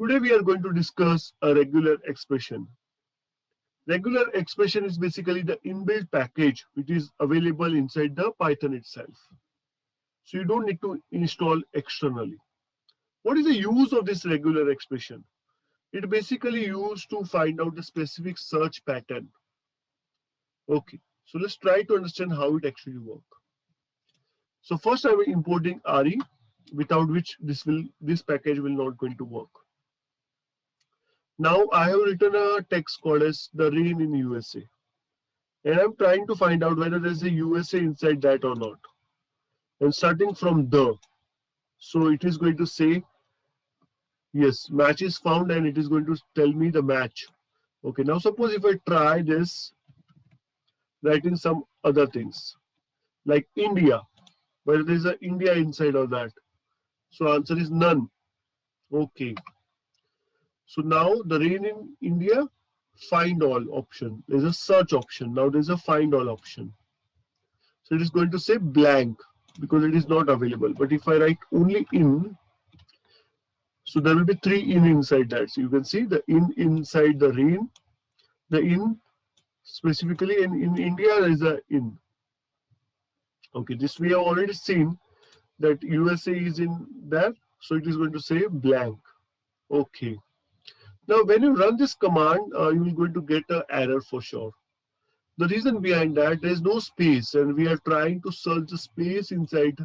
Today we are going to discuss a regular expression. Regular expression is basically the inbuilt package which is available inside the Python itself. So you don't need to install externally. What is the use of this regular expression? It basically used to find out the specific search pattern. Okay, so let's try to understand how it actually works. So first I'm importing RE, without which this package will not going to work. Now I have written a text called as the rain in USA. And I'm trying to find out whether there's a USA inside that or not. And starting from the, so it is going to say, yes, match is found and it is going to tell me the match. Okay, now suppose if I try this, writing some other things, like India, whether there's a India inside of that. So answer is none. Okay. So now the rain in India, find all option. There's a search option. Now there's a find all option. So it is going to say blank because it is not available. But if I write only in, so there will be three in inside that. So you can see the in inside the rain, the in specifically, and in India there is a in. Okay, this we have already seen that USA is in there. So it is going to say blank. Okay. Now when you run this command, you will going to get an error for sure. The reason behind that, there is no space and we are trying to search the space inside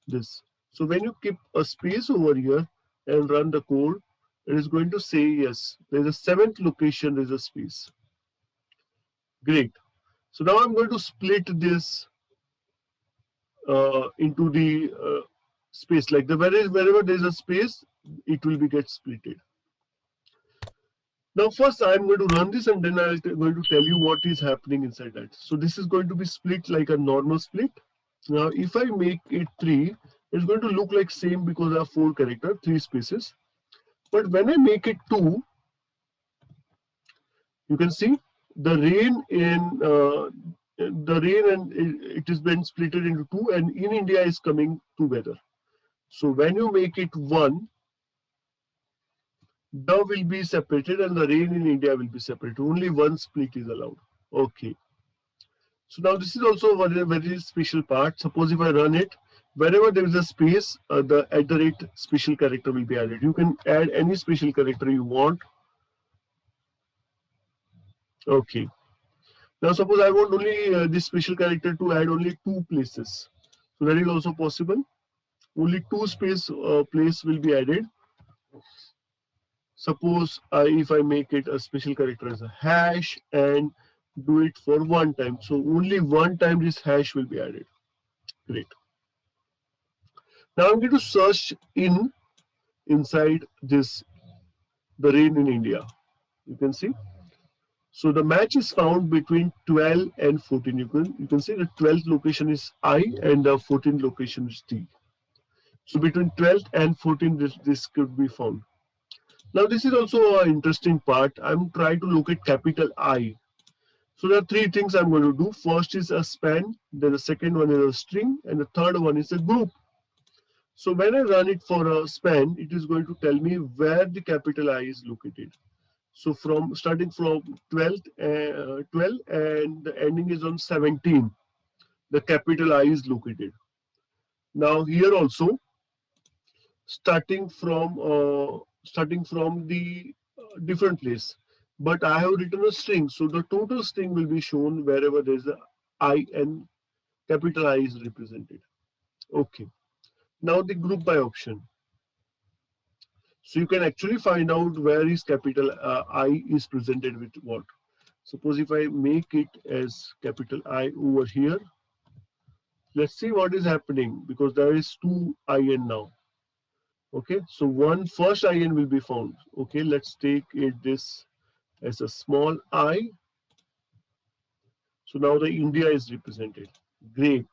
this. So when you keep a space over here and run the code, it is going to say yes, there is a seventh location, there is a space. Great. So now I'm going to split this into the space, like wherever there is a space, it will be get splitted. Now first I am going to run this and then I am going to tell you what is happening inside that. So this is going to be split like a normal split. Now if I make it 3, it's going to look like same because I have 4 characters, 3 spaces. But when I make it 2, you can see the rain and it is been split into 2 and in India is coming together. So when you make it 1, the will be separated and the rain in India will be separated. Only one split is allowed. Okay. So now this is also a very special part. Suppose if I run it, wherever there is a space, the @ special character will be added. You can add any special character you want. Okay. Now suppose I want only this special character to add only 2 places. So that is also possible. Only 2 place will be added. Suppose if I make it a special character as a hash and do it for 1 time. So only 1 time this hash will be added. Great. Now I'm going to search inside this, the rain in India. You can see. So the match is found between 12 and 14. You can see the 12th location is I and the 14th location is T. So between 12th and 14th this could be found. Now this is also an interesting part. I'm trying to locate capital I. So there are 3 things I'm going to do. First is a span, then the second one is a string, and the third one is a group. So when I run it for a span, it is going to tell me where the capital I is located. So starting from 12 and the ending is on 17, the capital I is located. Now here also, starting from the different place, but I have written a string, so the total string will be shown wherever there is a I and capital I is represented. Okay. Now the group by option. So you can actually find out where is capital I is presented with what. Suppose if I make it as capital I over here, let's see what is happening because there is 2 IN now. Okay, so first IN will be found. Okay, let's take this as a small I. So now the India is represented. Great.